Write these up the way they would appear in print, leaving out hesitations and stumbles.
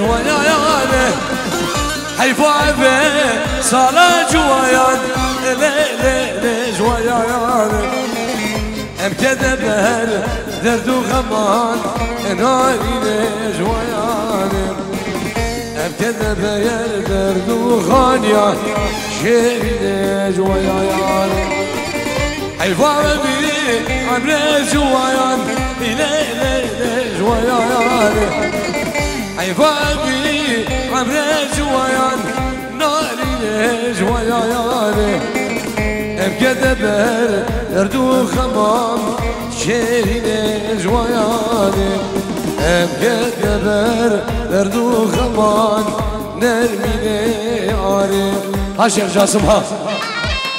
جوایانه حیفا سالا جوایان لی جوایانه ام کده بر درد و غمان ناری لی جوایانه ام کده بر درد و خانیان شیری لی جوایانه حیفا بی عمر جوایان لی جوایانه حیفا بی عمر جوایان ناری جوایانه ام کده بر درد و خمان شیرین جوایانه ام کده بر درد و خمان نرمینه آره ها شیخ جاسم ها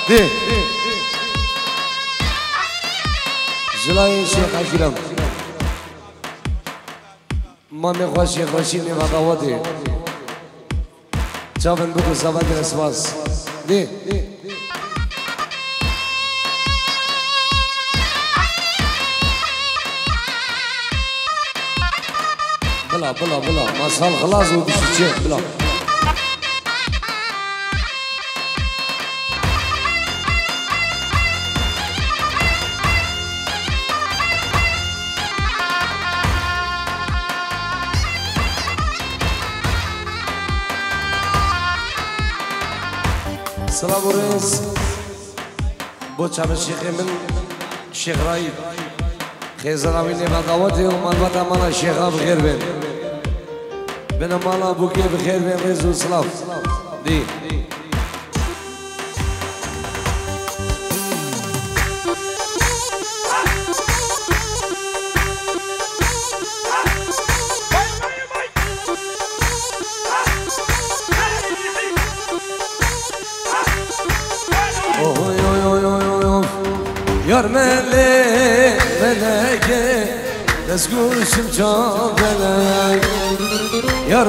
دی جلای شیخ عجلم ما میخواه شیخ باشیم نمداواتی چاون بگو سواد رسواس دی بلا مسال خلاص ودش الشيخ بلا سلام ورئيس بوچام الشيخ من الشيخ رايد خيزراوي نبضاوتي ومالبطا مالا الشيخ بخير بين بنا مالا بوكي بخير بين رزو سلاف دي Yar meleke Dezguşum çok melek Yar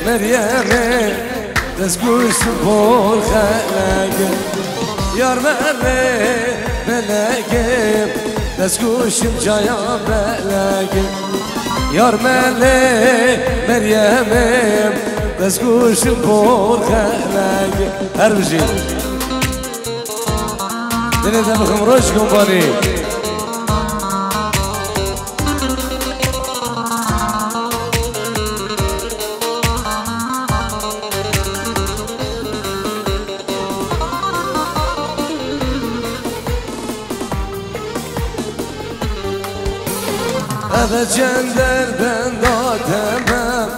Meryem'e Dezguşum bol xelek Yar meleke Dezguşum caya melek Yar Meryem'e Dezguşum bol xelek Her bir şey دنيا بخم روش كومباني أبد جندر بنداتمم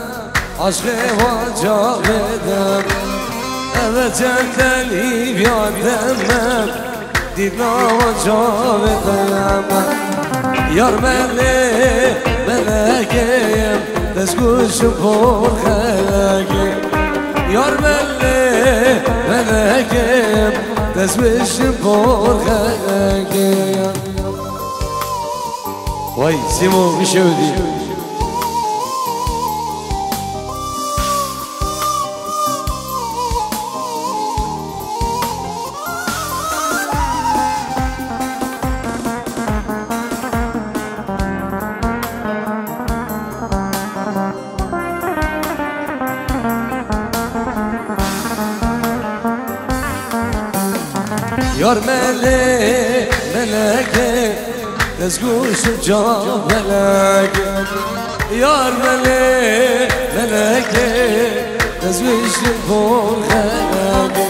عشق وجاق بدم أبد جندر يبيادمم دیدنا و جاودم یار ملکیم دستگوشم پر خلقیم یار ملکیم دستگوشم پر خلقیم وای سیمو میشودی Yar meleke Dezguşum can meleke Yar meleke Dezguşum bol meleke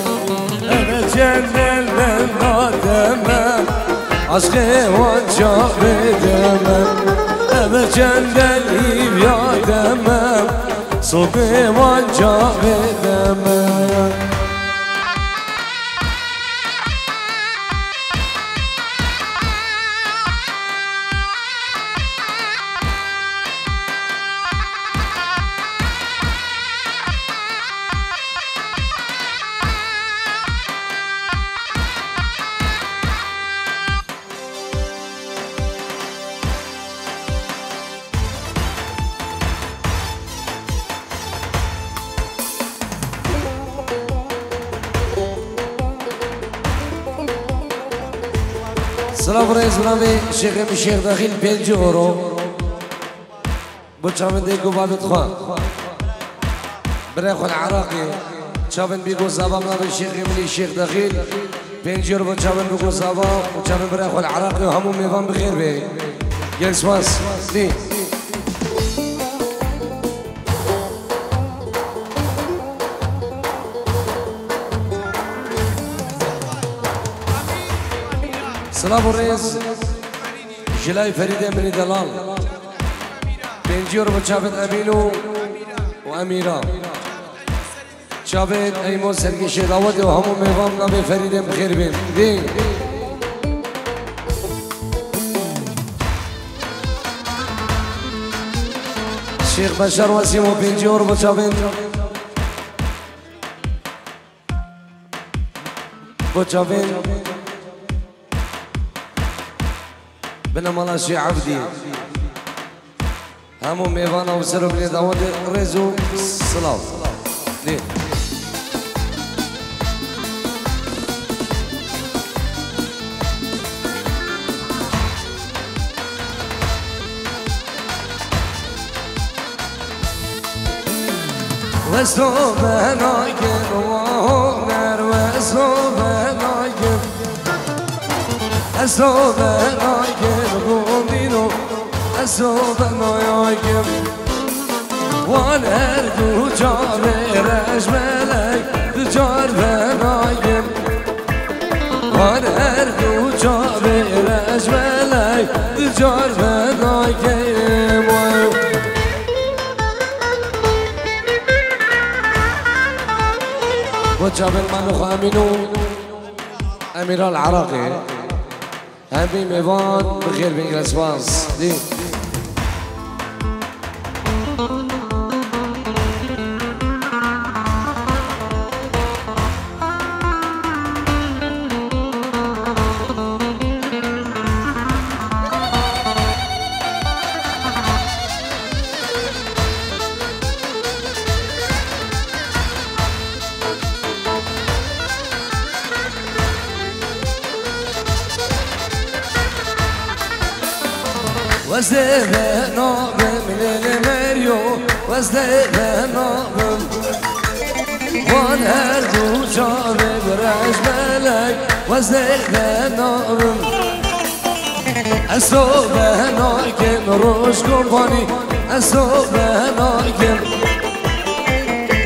Evet cennetten ademem Aşkı vancak bedemem Evet cennetim yademem Soğuk vancak bedemem سلام رئيس برامي الشيخ داخل 5 يورو بچاون دیگو بابت خواه برای خود عراقی چاون بیگو زبام نبی شیخی منی شیخ دخیل پنجیر بچاون بگو زبام بچاون برای خود عراقی و همون میوان بخیر بی گل سواس دی سلام الرئيس جلاي فريدة من دلال بنجيور بشافت أمينو وأميرة شافت أيمو سرقي شداوتي وهمو ميفام نبي فريدة بخير بين دي شيخ بشار وسيمو بنجيور بشافت بنام الله شي عبدي همو ميوانا وسرو بني داود رزو صلاة ليه وسلو بنايكن وهنر وسلو بنايكن وسلو بنايكن قومينو وسلو بنايكن وانر دو جار رجملك دجار بنايكن وانر دو جار رجملك دجار بنايكن وجاب المنوخ أمينو أمير العراقي هبي ميفان بخير بإنجلسواس دي وزده نابم للمريو وزده نابم وان هر دو جابه برش ملك وزده نابم اصوبه ناکن روش کمپانی اصوبه ناکن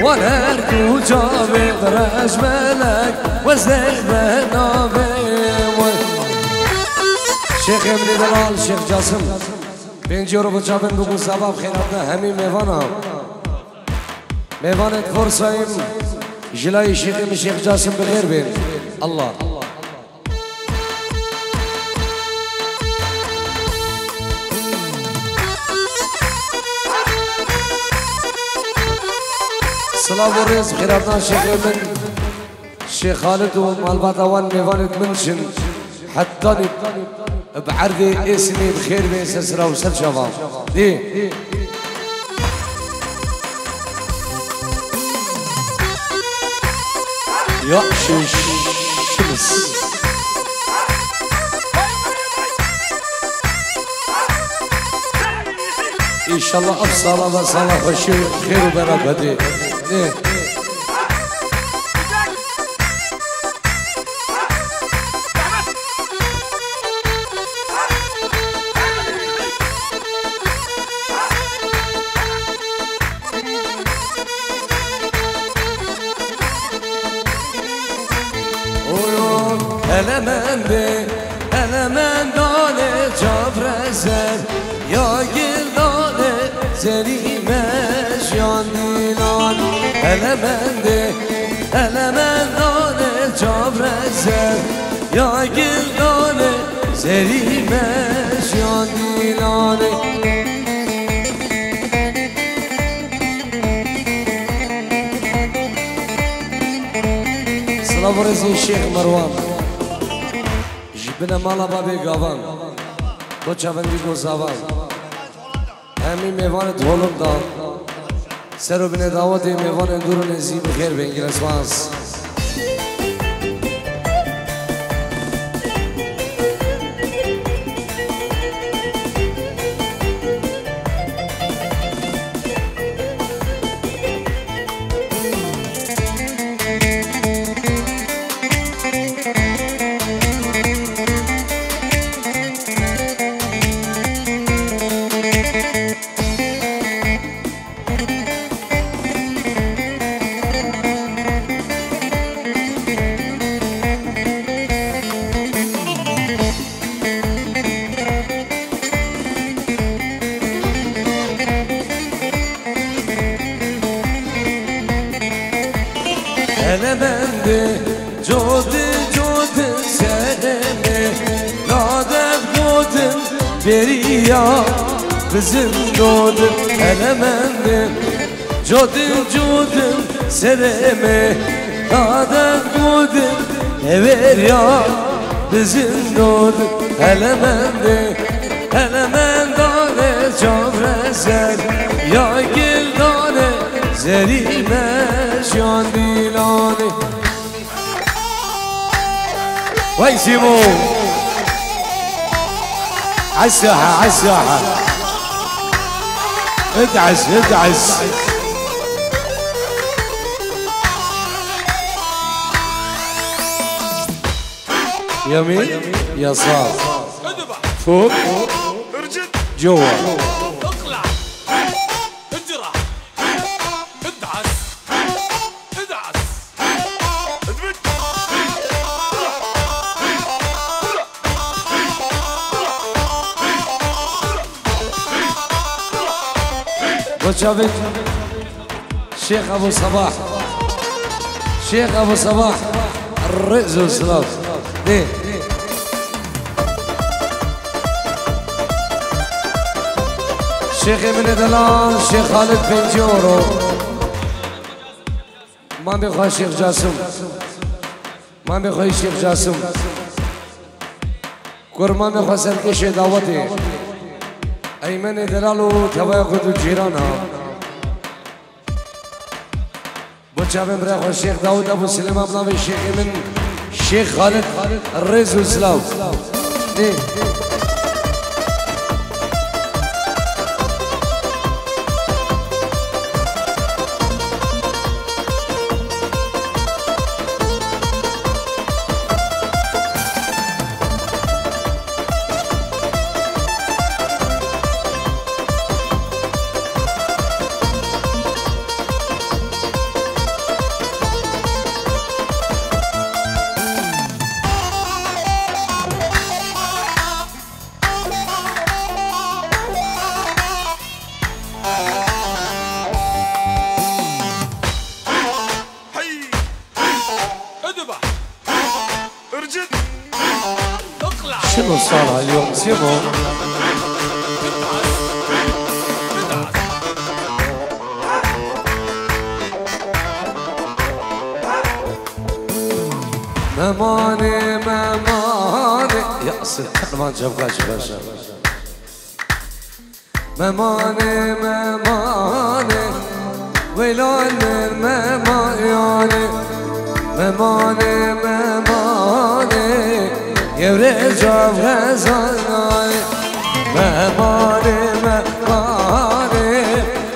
وان هر دو جابه برش ملك وزده نابم شیخ امری دلال شیخ جاسم بینجیورو بچابن بگو سبب خیراتنا همین میوانا میوانت فرسایم جلای شیخیم شیخ جاسم بخیر بین الله سلام و رزق خیراتنا شیخ من شیخ خالد و مالبات اوان میوانت منشن حتى بعرضي اسمي بخير بين سسرة وسر شباب دي يا شمس ان شاء الله افصل وصلاح وشيء خير وبركه دي Elemen dane çaprezer ya gil dane seni meşyan dilan elemen dane çaprezer ya gil dane seni meşyan dilan سلام رزق الشيخ مروان جبنا مالا بابي قوان بچاون بيگو زاوان همین میوان دولم داد سر و بین دعوت میوان اندور نزی بخیر بینگیر اسواس Elemende Jodin sereme Nadem godin Beriya Bizim godin Elemende Jodin sereme Nadem godin Beriya Bizim godin Elemende Çavrezer Ya gildane Zerime Şan dilane Vay Simo عالساحة عالساحة ادعس ادعس يمين يسار فوق جوا اقلع اجرح ادعس ادعس اثبت وشافت شيخ ابو صباح شيخ ابو صباح الرئز والسلاف ليه شيخ ابن دلال شيخ خالد بن جورو ما بيخوي شيخ جاسم ما بيخوي شيخ جاسم كرما بيخوي سركش دعوتي ايمن دلالو تبا خود جيرانا بچابم برای شیخ داود ابو سلیم ابناوی شیخ ابن شیخ خالد الرز والسلاف ليه شنو صار اليوم سيبو مماني مماني يا أصل ما جابكاش باشا مماني مماني ويلون مماني مماني مماني يرجع غزاي مماني مماني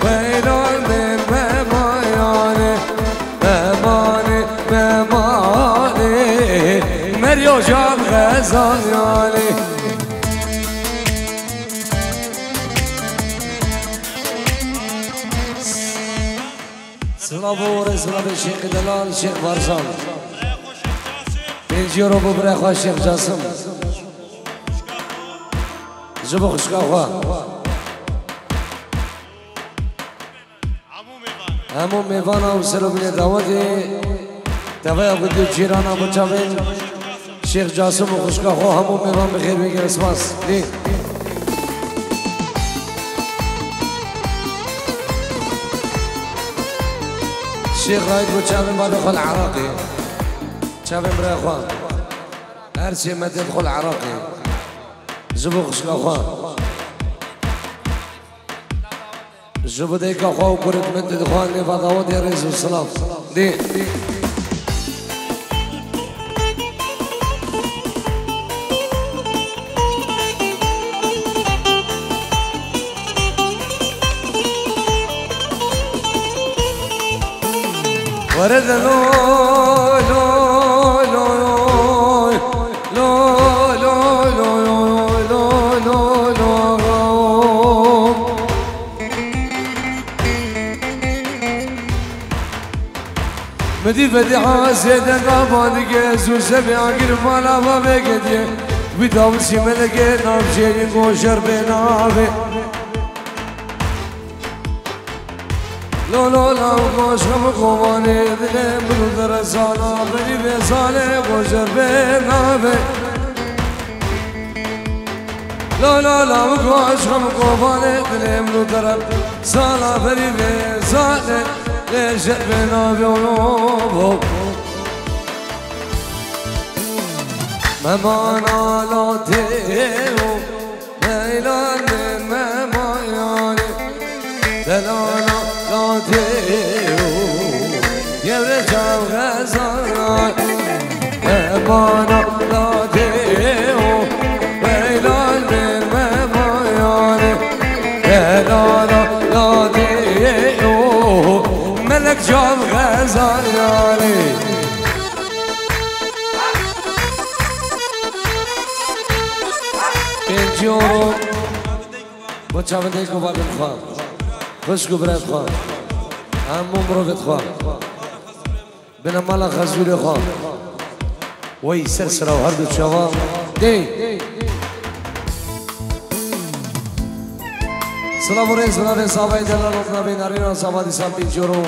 ويلون مماني مماني مماني مريو جاب غزاي سلابور سلاب الشيخ دلال الشيخ برزان بنجي روبو بريخوا الشيخ جاسم جبو خشكا خوا همو ميوانا وسلو بني داودي تبايا قدو جيرانا مجابين الشيخ جاسم وخشكا خوا همو ميوان بخير بيجي اسماس ليه الشيخ رايد وشافن بعد دخل عراقي شافن برا اخوان ارسي ما تدخل عراقي زبوخ شكا اخوان زبو ديك اخوان وكرت من تدخوان نفاضاوات يا رئيس والصلاف دي ورد لو لو لو لو لو لو لو لو مدي فتحة سيدة قابان جيسو سبع قرب على بابي قدي بداوسي ملكي ناب شيرين قوشر بنابي لا لا لا عاشقم قوانه دلم برو در سالا بری به ساله گوشر به نابه لا لا لا عاشقم قوانه دلم برو در سالا بری به ساله گوشر به نابه ممانا لا تیو میلان ممایانه دلانا لا تیو یبر جام غزاران ممانا لا تیو میلان ممایانه دلانا لا تیو ملک جام غزارانه جورو با چاوندهی که باید خواه خوشگو برد خواه همون برو بد خواه بنا مالا خزوری خواه وی سر سرا و هر دو چوا دی سلام و ریز بنا به صحابه دلال اطنا بین ارینا صحابه دیسان بین جورو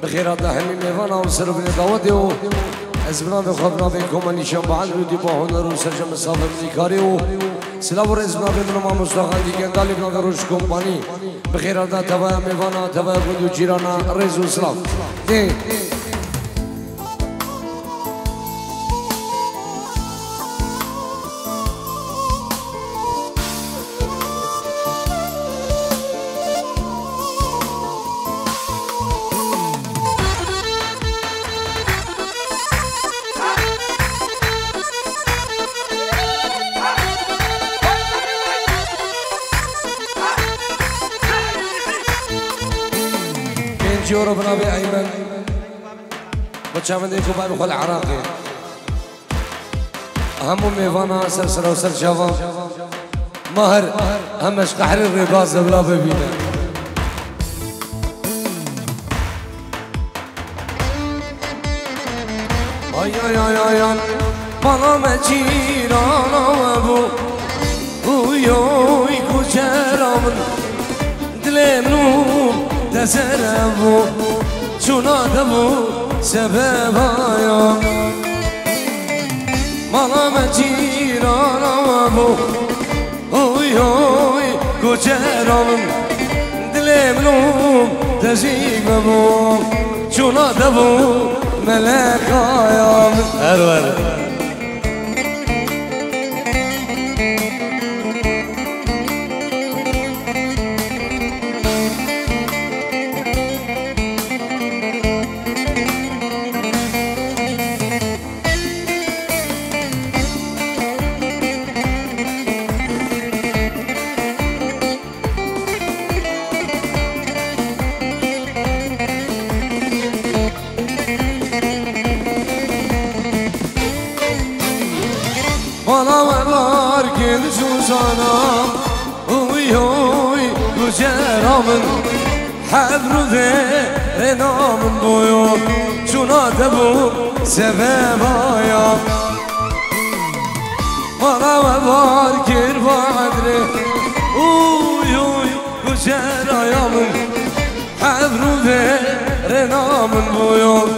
بخیرات نحلی میوانا و سر و بین داوتی و از بنا به خواب بنا بین کمانی شنبعال رو دی با هنر و سرجم صحابه بزیکاری و سلام و رئیس بنابه منما مستاقندی گندالی بنابه روش کمپانی بخیراتا تبای میوانا تبای بودو جیرانا رئیس و سلام دی جورو بنابي أيمن بتشافن ديكو بابي خل عراقي همو ميفانا سلسلة وسل شافا ماهر همش قحر الرقاص بلا ببينا ay ay ay ay ay bana mecirana bu uyoy kuceramın dilemnum deserem bu çuna da bu sebep ayam bana mecirana bu uyoy kuceramın dilemnum deserem bu çuna da bu melek ayam erver bana var gel Suzan'am uy uy güzeramın Hebru ve renamın boyu şuna da bu sebep ayam bana var gel vadre uy uy güzel ayamın Hebru ve renamın boyu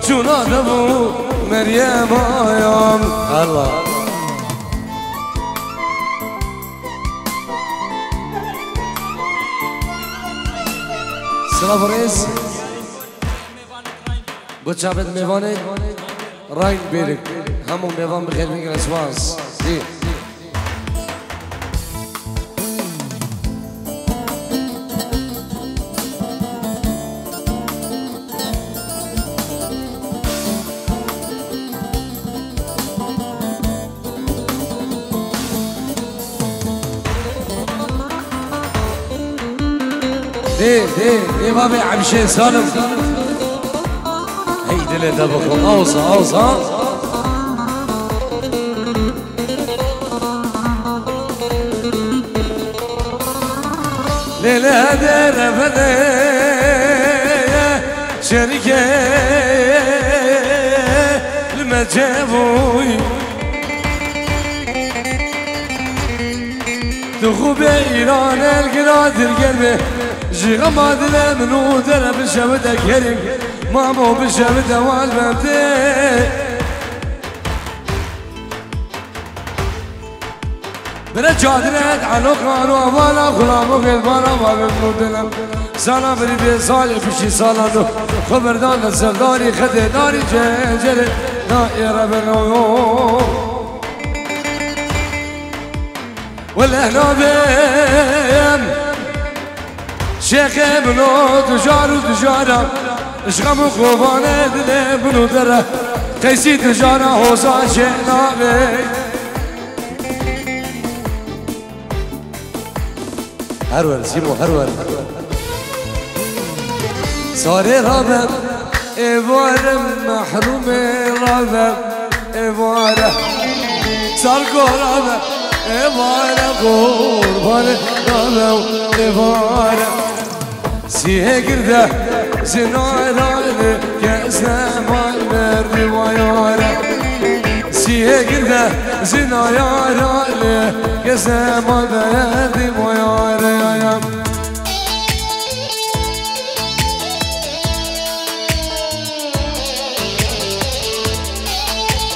şuna da bu Meryem ayam Allah سلام رئیس بچابت میوانه رنگ بیرک همون میوان بخیر میگن اسواس دی دي بابي عبشي سالم هي دلي دبخو اوصى ليلة دير فدي شركة المجابوي دخو بإيران القراد القلبي جيغا ما دلا منو دلا بشبدا كريم مامو بشبدا والبنتي بنا جادرت عنو قانو وانا غلامو قلبانا وابنو دلم سانا بری بی سال پیشی سالانو خبردان سرداری خده داری جنجره نائره بنو والهنا بیم شیخ بنو تجارو تجارا اشغم و خوبانه دل بنو دره قیسی تجارا حوزا شیخنا بیم هرول سيمو هرول صاري رابم إيوارم محروم رابم إيوارم صاركو رابم إيوارم قربان رابم إيوارم سيه قرده زنايراني كأسنا مالمردي ويارم سيه قرده زنايراني كأسنا مالمردي ويارم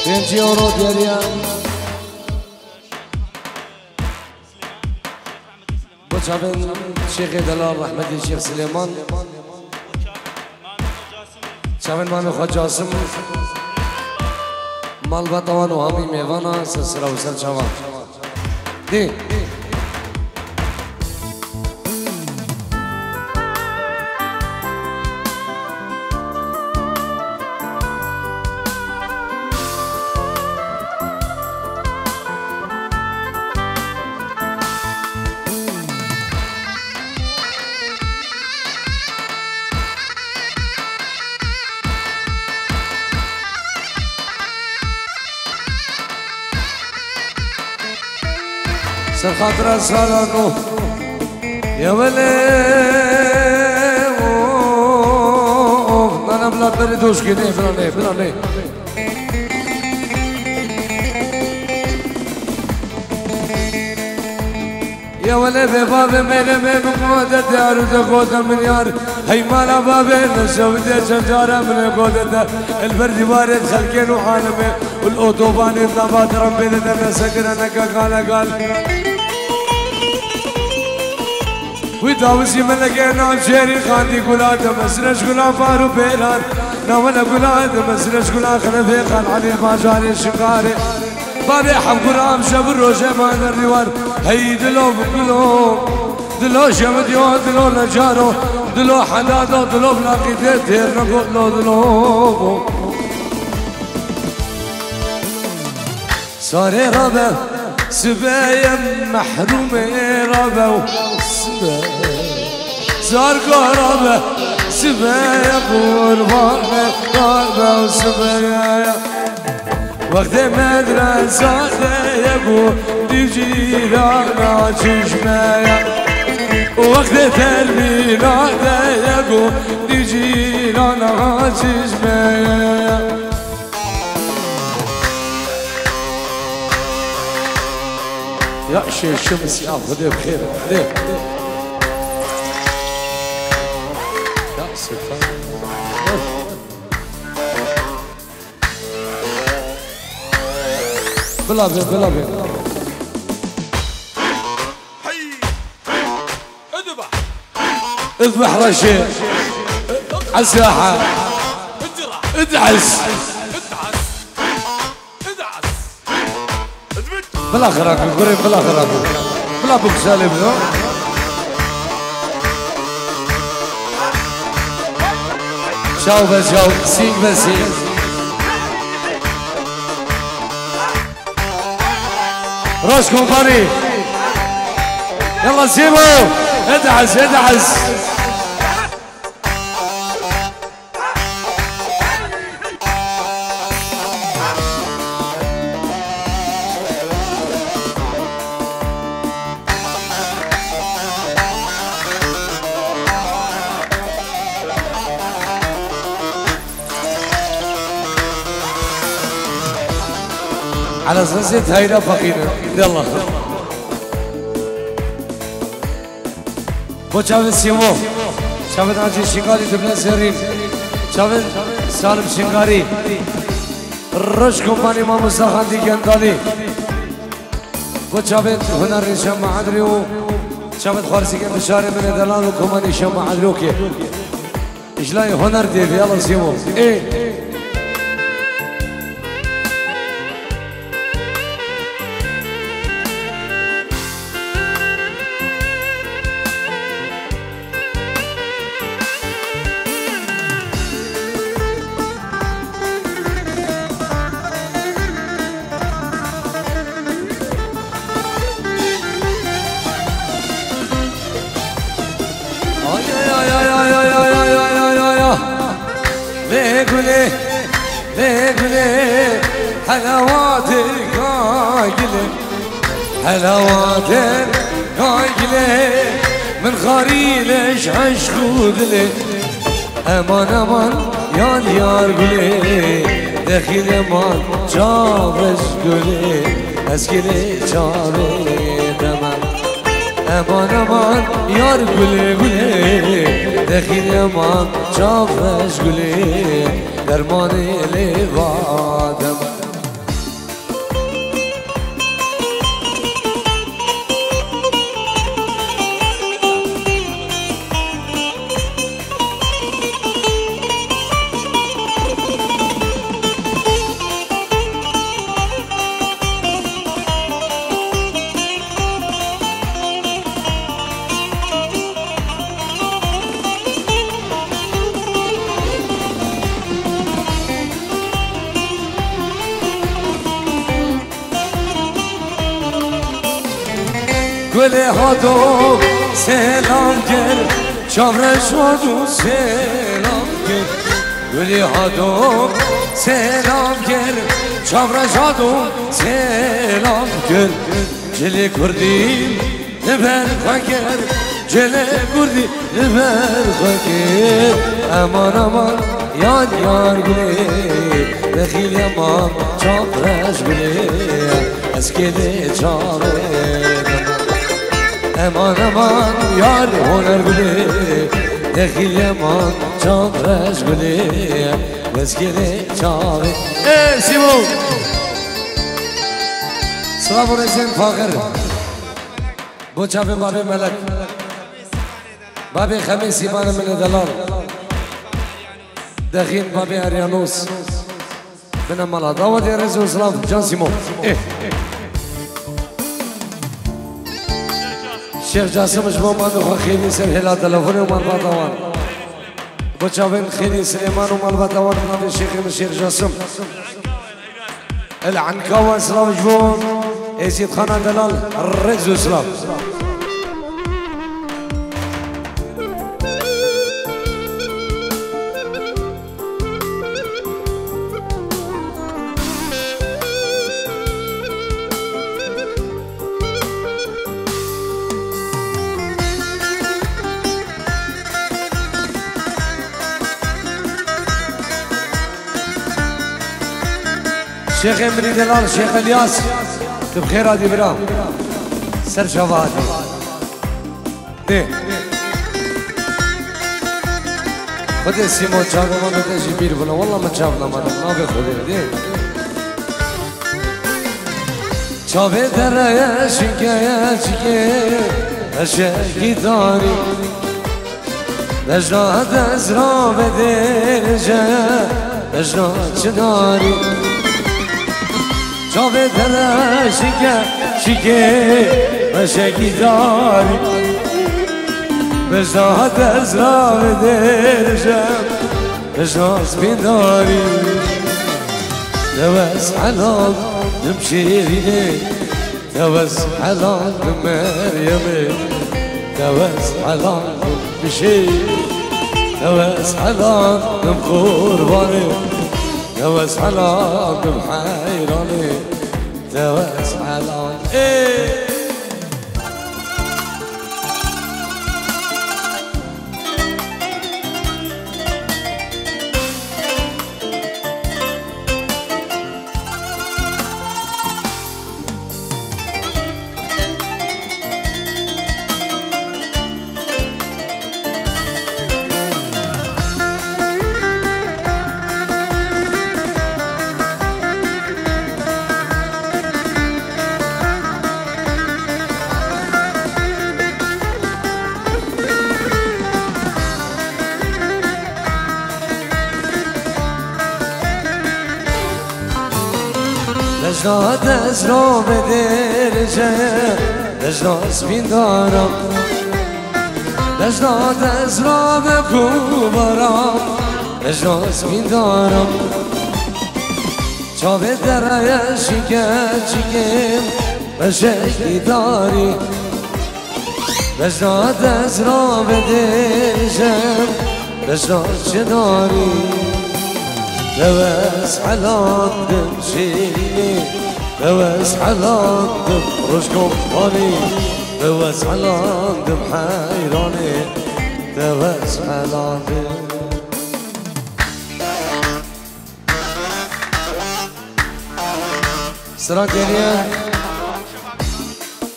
بنتي ورود يا ريان بوشافن شيخ دلال رحمة الشيخ سليمان شافن مامي خواج جاسم مال بطوان وهامي ميوانا سلسلة وسل شوان دي سر خاطر سالانو يا ولي انا بلا بريدوش كده بلا يا ولي بباب ميري من قودة دار وتقودة من يار هي مالا بابي نشوفت شجارة من قودة البرد وارد خلقين وعالمي والاوتوبان الضباط ربي لنا سكر انا قال وداوسي ملقي نام شيري خاندي قولاد مسرش قولا فارو بيلان ناولا قولاد مسرش قولا خلفي خان علي الماجاري الشقاري بابي حب قرام شب الروشة ما الريوان هي دلو بقلو دلو شمديو دلو نجارو دلو حدادو دلو بلاقي تير نقولو دلو صاري ربا سبايا محرومي ربا صار قربة سبايا قربان ربا وسبايا وقت مدرسة يقول تجي لنا تشمايا وقت تربية يقول تجي لنا تشمايا يا شيخ الشمس يا خذيه بخير خذيه يا سبحان بلا بلا اذبح رشيد عالساحة ادعس بلا خراك القريب بلا خراك بلا بوك سالم له شاو بس شاو سيك بس سيك روش كومباني يلا سيبو ادعس ادعس على زنزة هيدا فقيرة يلا چاوید سیمو چاوید آجی شنگاری دبل زرین چاوید سالم شنگاری رش کمپانی ما مستخاندی گندانی چاوید هنر نشان معدری و چاوید خارسی که بشاره من دلال و کمانی شان معدری که اجلای هنر دیدی یالا سیمو حلاواتك قايلة حلاواتك قايلة من خاريلش عشقودلي امان امان يا ديار قولي دخيل امان جابش قولي اسكيلي جابي تمام امان امان يار قولي قولي دخيل امان جابش قولي درماني لبادم گل هادو سلام گر چاورش هادو سلام گر گل هادو سلام گر چاورش هادو سلام گر جلی کردی نبر خاکر جلی کردی نبر خاکر امان امان یاد یار گلی دخیل امان چاورش گلی از کلی چاور امان امان یار هنر گلی دخیل امان چاورش گلی وزگلی چاوی سیمو سلام رسیم فاخر بو چاوی بابی ملک بابی خمیسی بان من دلال دخیل بابی اریانوس من مالا داود رزو سلام جان سیمو شیخ جاسم شما مادو خوا خیلی سر هلا تلفون و مال باتوان بچاوین خیلی سلیمان و مال باتوان نام شیخ جاسم العنكاوة سلام جبون يزيد خان دلال الرجز سلام شيخ امري دلال شيخ الياس بخير هادي برا سر شوادي دي خذي سيمو تشاف ما بتجي بير بلا والله ما تشافنا ما بخذي دي تشافي درا شكايا شكايا اشكي داري لجنا دزرا بدرجا لجنا شداري شافي درا شكايا اشكي داري لجنا دزرا بدرجا لجنا سبيداري توس حلال نمشيري توس حلال مريمي توس حلال نمشي توس حلال نمقرباني توس حلال نمحيراني توس حلال ايه اجناد از را به درجه اجناس بین دارم اجناد از را به کوبارم اجناس بین دارم چاوه درای شکم بشکی داری اجناد از را به درجه اجناس چه داری لوس حلال دم شيني لوس حلال دم رشكم فاني لوس حلال دم حيراني لوس حلال دم سلام دنيا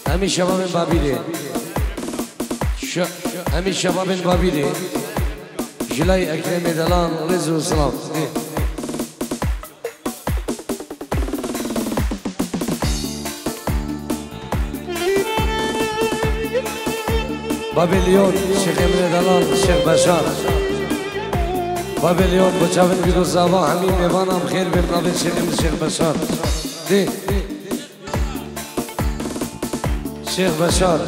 همي شباب بابيلي همي شباب بابيلي جلاي اكرم دلال رزق وسلام بابلیون شیخ امین دلال شیخ بشار بابلیون بچاون بیرو زبا همین میوانم خیر بیم نابین شیخ امین شیخ بشار دی شیخ بشار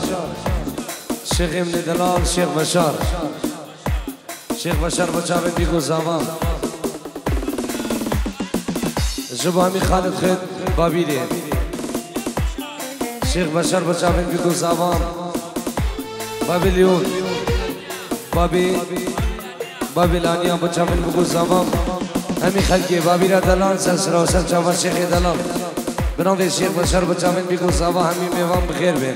شیخ امین دلال شیخ بشار شیخ بشار بچاون بیرو زبا جبو همین خالد خید بابیلی شیخ بشار بچاون بیرو زبا بابلیون بابلانیا بچامن بگو زمان همی خلقی بابی را دلان سلسلا و سل چاوان شیخ دلان بنام شیخ بشار بچامن بگو زمان همی میوان بخیر بین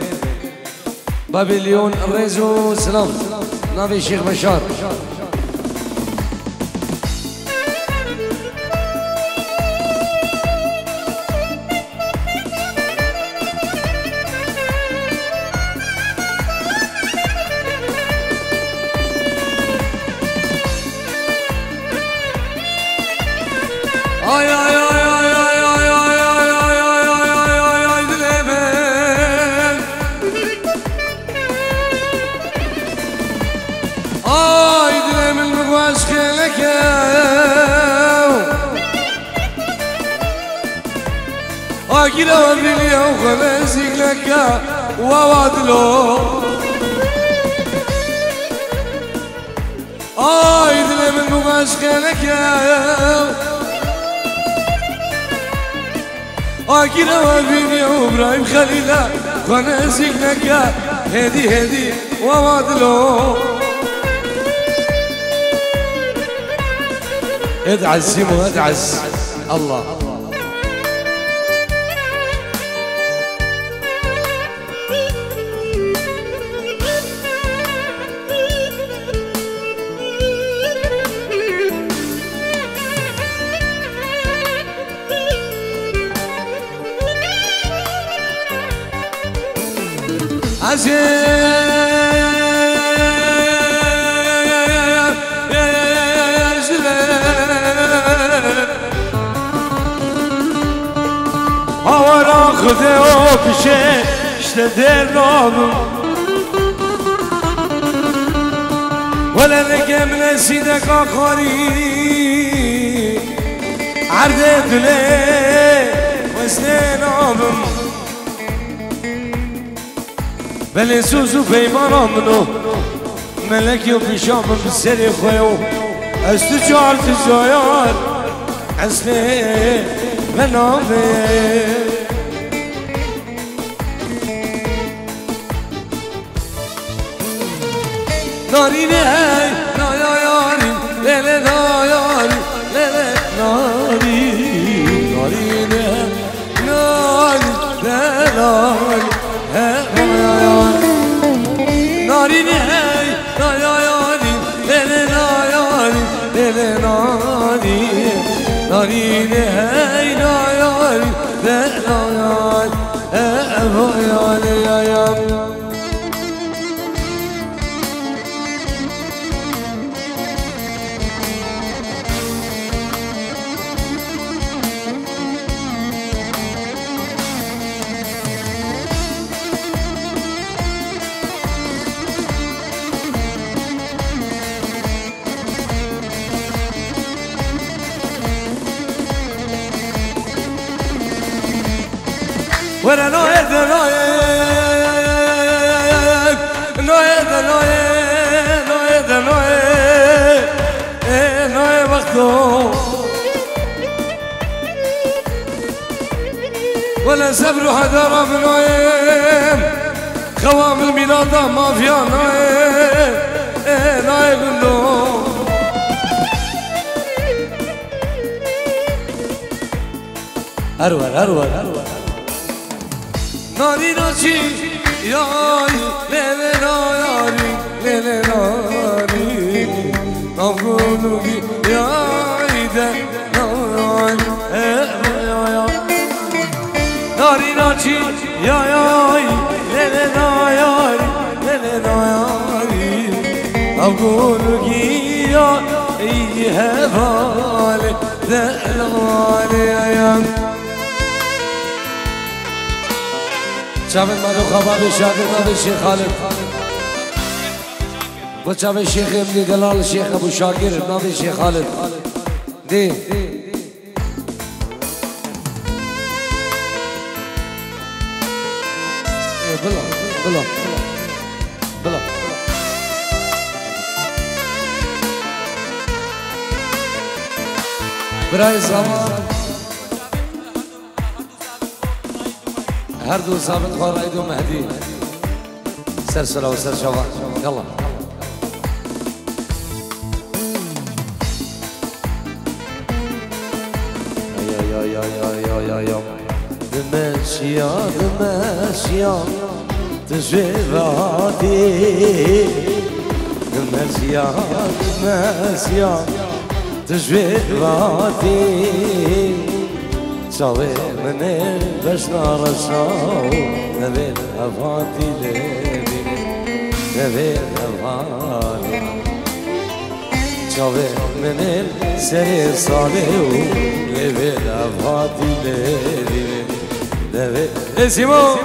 بابلیون ریز و سلام نام شیخ بشار أكيلا وبيلي وخلصيك لك ووادلو يدلي من مغاشك لك أكيلا وبيلي وإبراهيم خليلا خلصيك لك هدي ووادلو ادعس سيمو ادعس الله هوا خذه و پیشه اشته در نامم ولا نگم نسیده کاخاری عرض دله وزن نامم بله سوز و پیمانم منو ملکی و پیشامم بسری خویو از تو چهار تجایار اصله منامه نارینه هی نایاری لله نایاری لله ناری نارینه ناری دلاری نارینه هی نایاری لله نایاری لله ناری نارینه هی نایاری لله نایاری ولا نويد نويد نويد نويد نويد نويد مخدوم ولا سبر حذر بنويم خوام الميلاد مافيا نويم نويم قلوم أرور ناري ناشي ياي ليلي ناري ليلي ناري نقولي ياي ده ناري ناشي ياي ليلي ناري ليلي ناري نقولي ياي هبالي دلالي يا شامل مالو خباب شاكر نبي الشيخ خالد وشامل الشيخ ابن دلال الشيخ ابو شاكر نبي الشيخ خالد دي بلا براي زمان هردو ثابت خوار عيدو مهدي سلسلة وسر شباب يلا يا دمشيا تجرباتي دمشيا تجرباتي سوي من البشنا رشاو نبي الأفاتي نبي الأفاتي سوي من السرير صالحو نبي الأفاتي نبي اسمو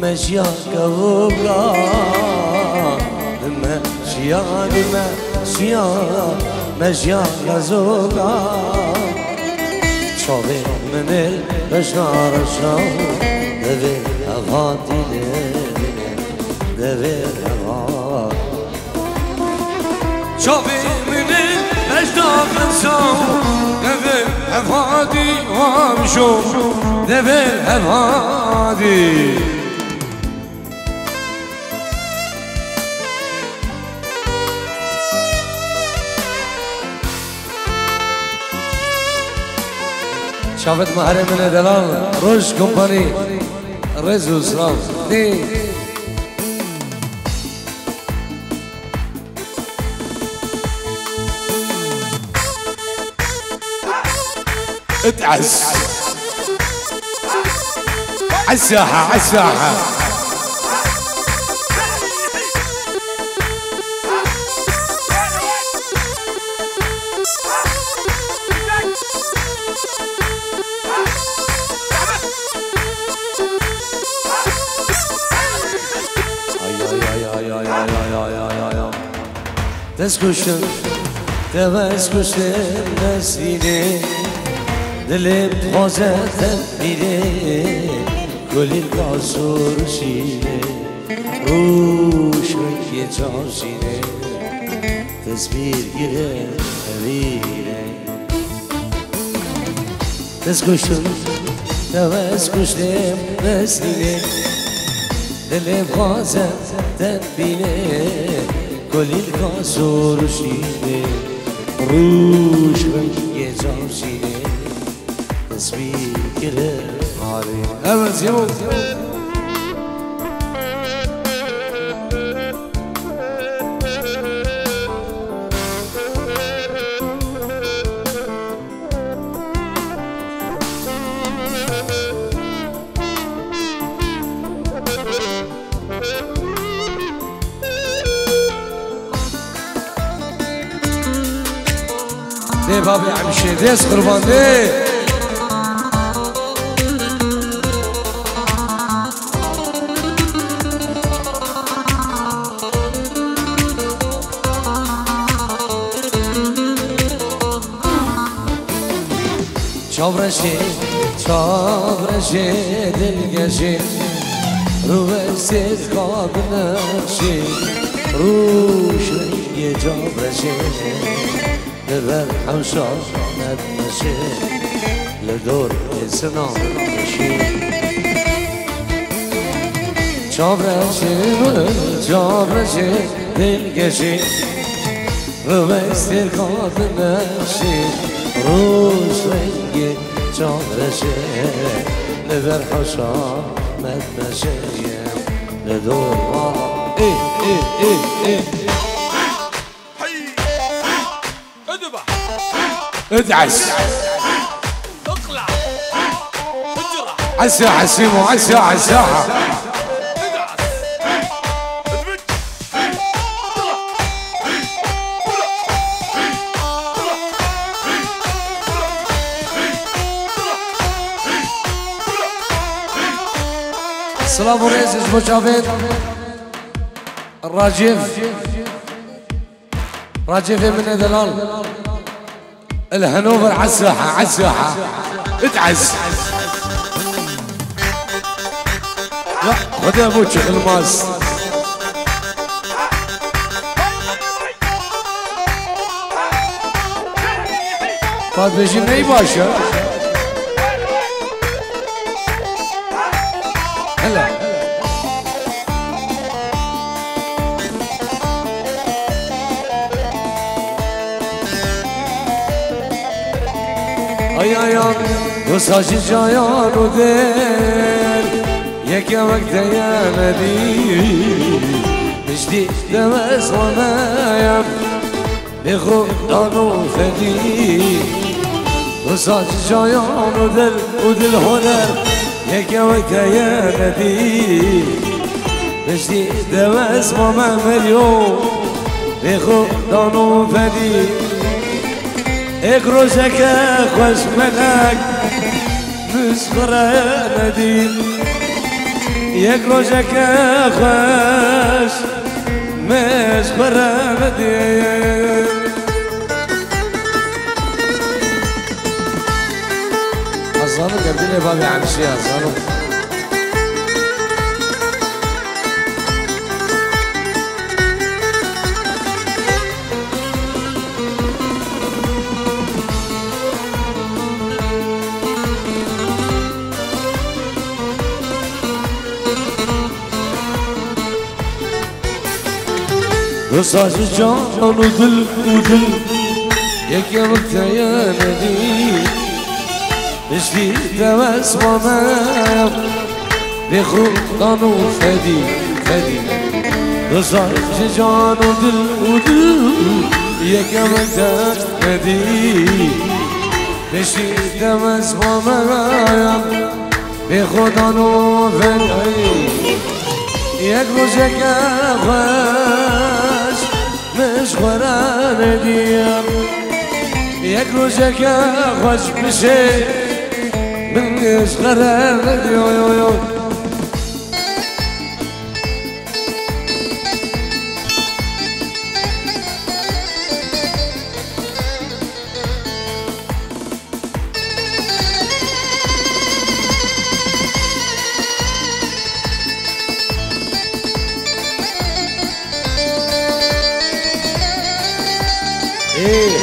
دمشيا كوكا دمشيا كزوكا شوفي من البشار الشام دبي أفاتي دبي أفاتي شوفي من البشار الشام دبي أفاتي وامشو دبي أفاتي شافت مهري من دلال روش كومباني رزو سراو دي اتعس عالساحة تسكشن نسيني دلي بخوزة تنبيني كل القصور شيني روش مكي جاشيني تسبير جرين هبيني تسكشن نسيني دلي بخوزة تنبيني كل القصور شيني روش مكي جاشيني تسبير جرين أول زيرو دي بابي عمشي ديس قربان دي چابرشی دلگشی رو بسید خواب نقشی روش رنگی چابرشی لبر حوشا ندمشی لدور سنام نشی چابرشی دلگشی رو بسید خواب نقشی روش رنگی چابرشی لبر حوشا ندمشی لدور ادعس اقلع اجرح عالساحة سيمو عالساحة السلام عليكم اسمه شافين راجف من دلال الهنوفر عالساحة اتعس لا خذ ابوك الماس طيب بيجي ني باشا هلا ayağım bu saçı cayan o der yek yemek diyemedi işte demez manayam bir kudanı fedi bu saçı cayan o der o dil honer yek yemek diyemedi işte demez manayam bir kudanı fedi ایک روزه که خوش ملک مسخره ندید یک روزه که خوش مسخره ندید أظنه قبل بابي عن شيء أظنه رصاص جان ودل يك يوم تياندي مشتي تمس وما بخوضان فدي رصاص جان ودل يك يوم تياندي مشتي تمس وما بخوضان فدي يك روزك مش قرار ديام یک روزه که خوش بشه منش قرار ديام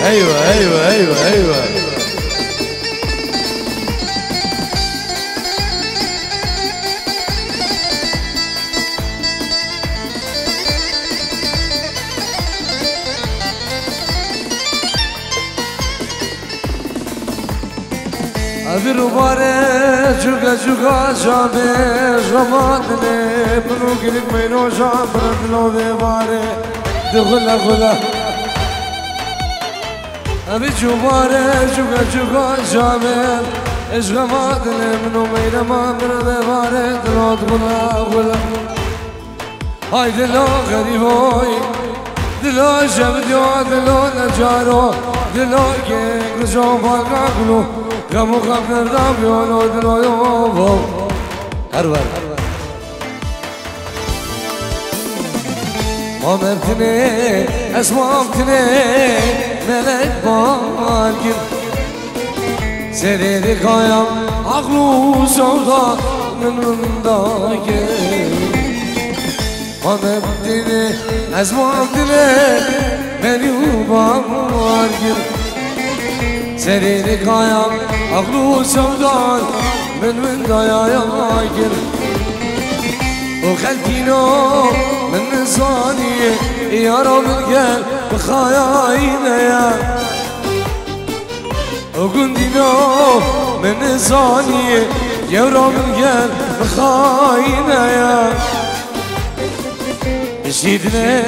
ايوه ابي روباره جوجا جابه جمادني منو قلت مينو جابر لو باره دخل ابي جوباره جوجا جابه اشغمادني منو مينو ما باره دلو دخل هاي دلو غريب هاي دلو شبدو دلو نجارو دلو که رجو باقلو غمو غم نردام یونو دلو یوبو هر ور ما مبتني اسمع مبتني ملك باركن سريري قايم عقلو سودا من داكن ما مبتني اسمع مبتني ملك باركن سريري قايم عقلو سودا من داكن وخلتينو من صانية يا رب القلب بخاياينا يا وقندينو من صانية يا رب القلب بخاينا يا شيدنا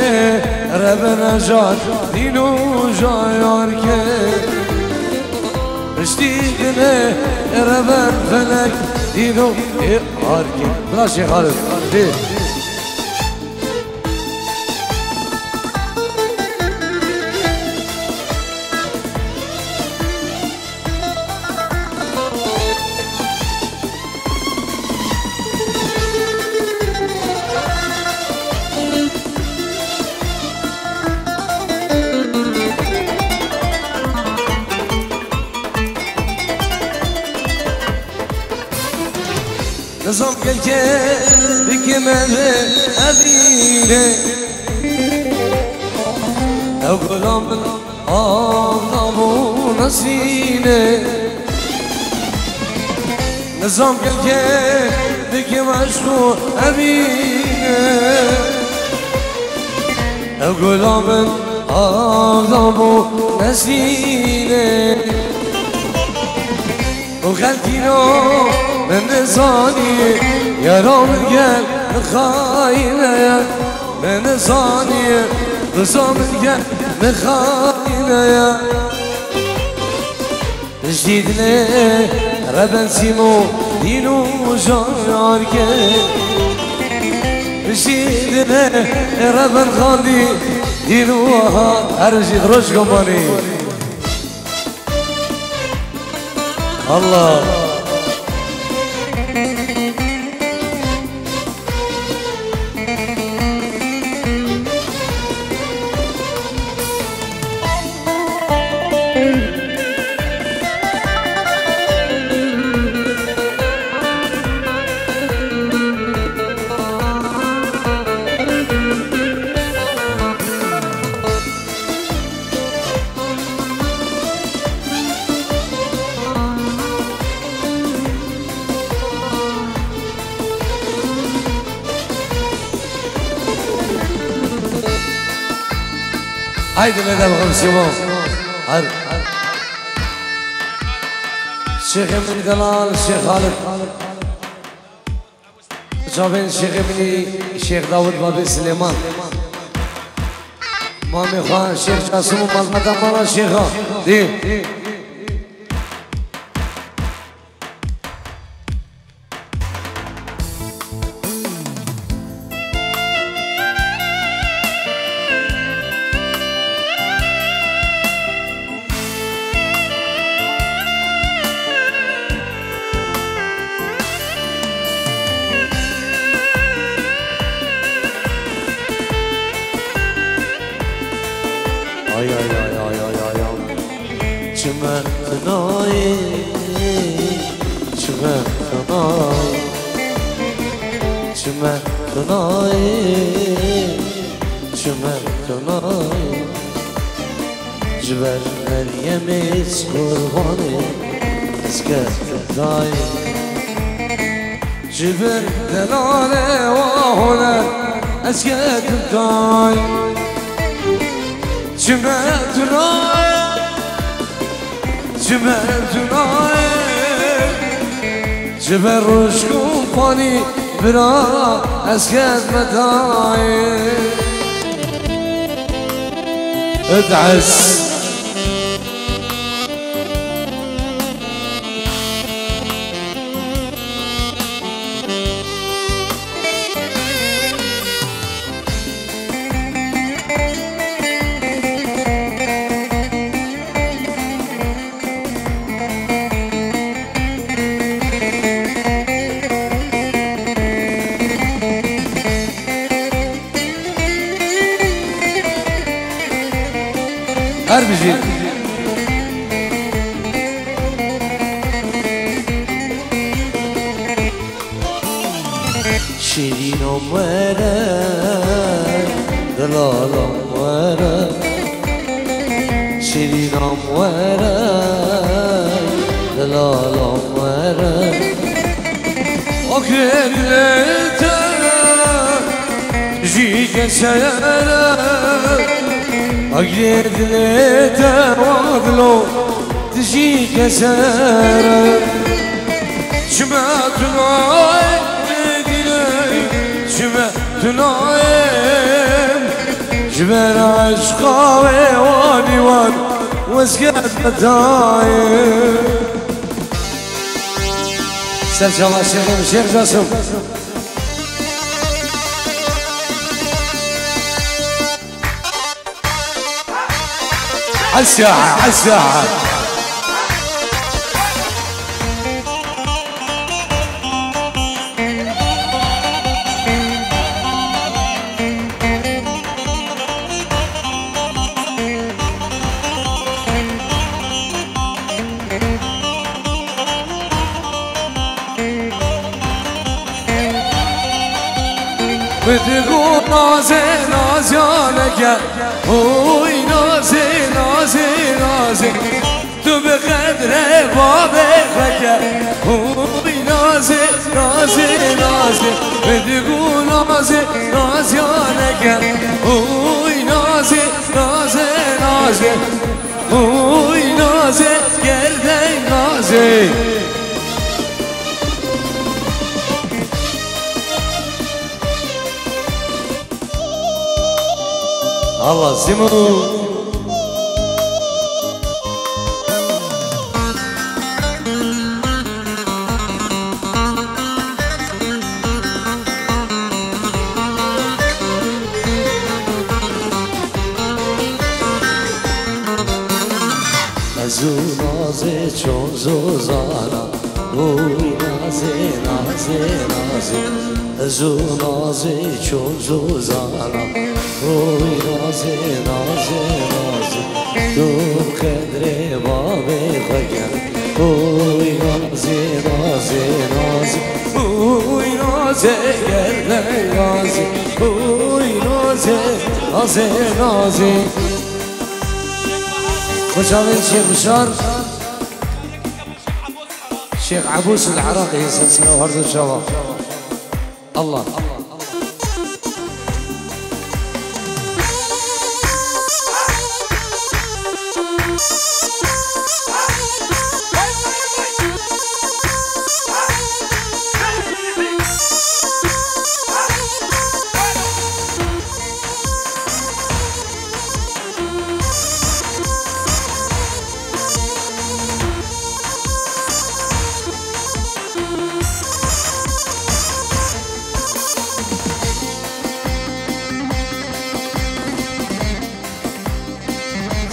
ربنا جات دينو جايارك شديدنا ربنا فلك دينو يارك بلا شي خالد ليه نظام كالكي بكمال أبيني أو قلام بالأغضب نسيني نظام كالكي بكمال أبيني أو قلام بالأغضب نسيني وخلتينو من صاني يا رب القلب مخاينة يا من صاني رسوم القلب مخاينة يا جديدنا ربن سيمو دينو جارك جديدنا ربن خاندي دينو هرجي دروش كماني الله هايدي مدام غمسيمون هر الشيخ ابن دلال الشيخ خالد شافين الشيخ ابني الشيخ داود بابي سليمان مامي خان الشيخ جاسم ومزمة مانا الشيخة دي جبر مريم قرباني اسكتاي جبر دلالة وهنا اسكتاي جبر دلالة جبر دلالة جبر رشكم فاني برا اسكتاي ادعس هر بجي شيرين أمورا دلال أمورا شيرين أمورا دلال أمورا أكلتا جيك سيارا أكلتا وغلو تجيك سيارا شمعتنا تنايم جبر عشقا واني وان وسكت متايم سلسلة الشيخ جاسم عالساحة عالساحة بتقول نازي نازيانك هوي نازي نازي نازي تو بقدر بابك هوي نازي نازي نازي بتقول نازي نازيانك هوي نازي نازي نازي هوي نازي قلبي نازي الله زمو ازو نازه چون زوزانا اوی نازه نازه نازه ازو نازه چون زوزانا اوی نازه نازه نازه تو قدر بابی خگر اوی نازه نازه نازه اوی نازه گرده نازه اوی نازه نازه نازه خوش آمدید شیخ بشار شيخ عبوس العراقي سلسلة وهرد الشباب الله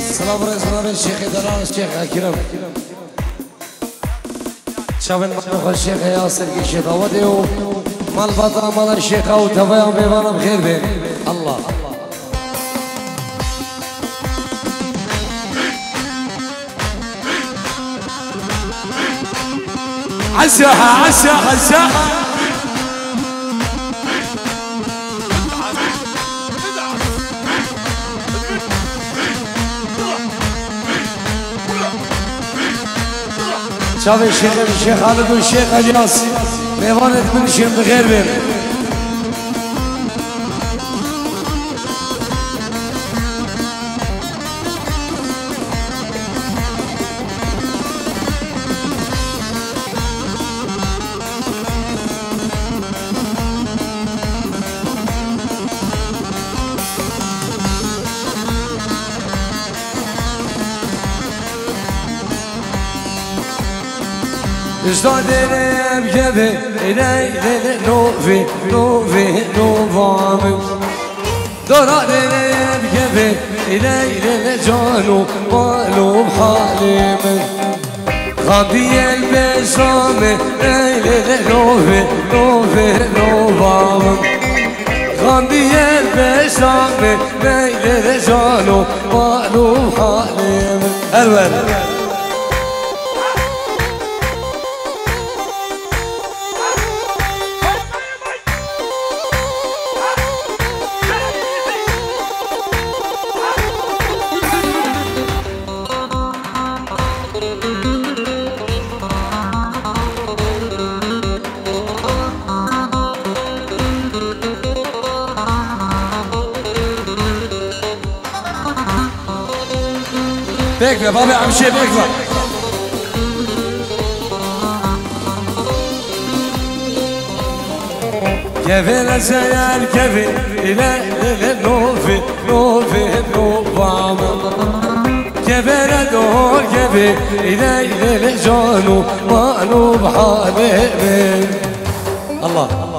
سلام رئيس الشيخ دلال الشيخ أكرم شابن مالك الشيخ ياسر كيشي داودي ومال بطا مال الشيخ أو تفايا بيوانا بخير بين الله عالساحة عالساحة عالساحة شاف الشيخ خالد والشيخ الياس ميوانة من شيخ بخير بين اشتادرم كبه إلي نوفي نوفي نوفامي درادرم كبه إلي جانو مالو بحالي غبي البسامي إلي نوفي نوفي نوفامي غبي البسامي إلي جانو مالو بحالي الوان بكره بابي عم شي بكره كيفين سيال كيفين إلى نوفي نوفي نوفام كيفين دور كيفين إلى جانو ما نوب حالي الله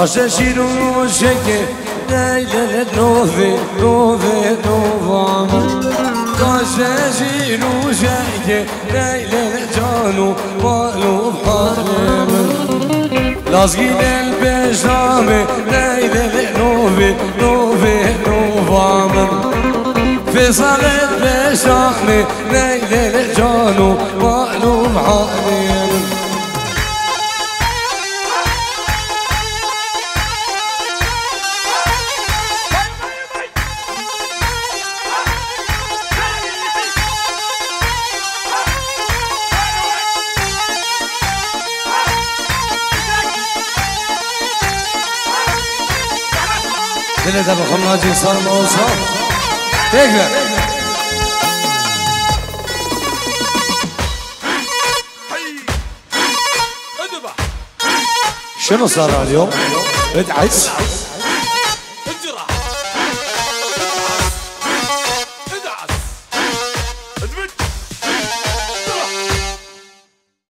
Taşa şiru şeke Leyle novi novi novam Taşa şiru şeke Leyle canu Malu halim Lazginen beşami Leyle novi novi novam Fesalet beşami Leyle canu Malu halim دل ده بخون ناجی سال موسا بگذر شنو صار اليوم؟ ادعس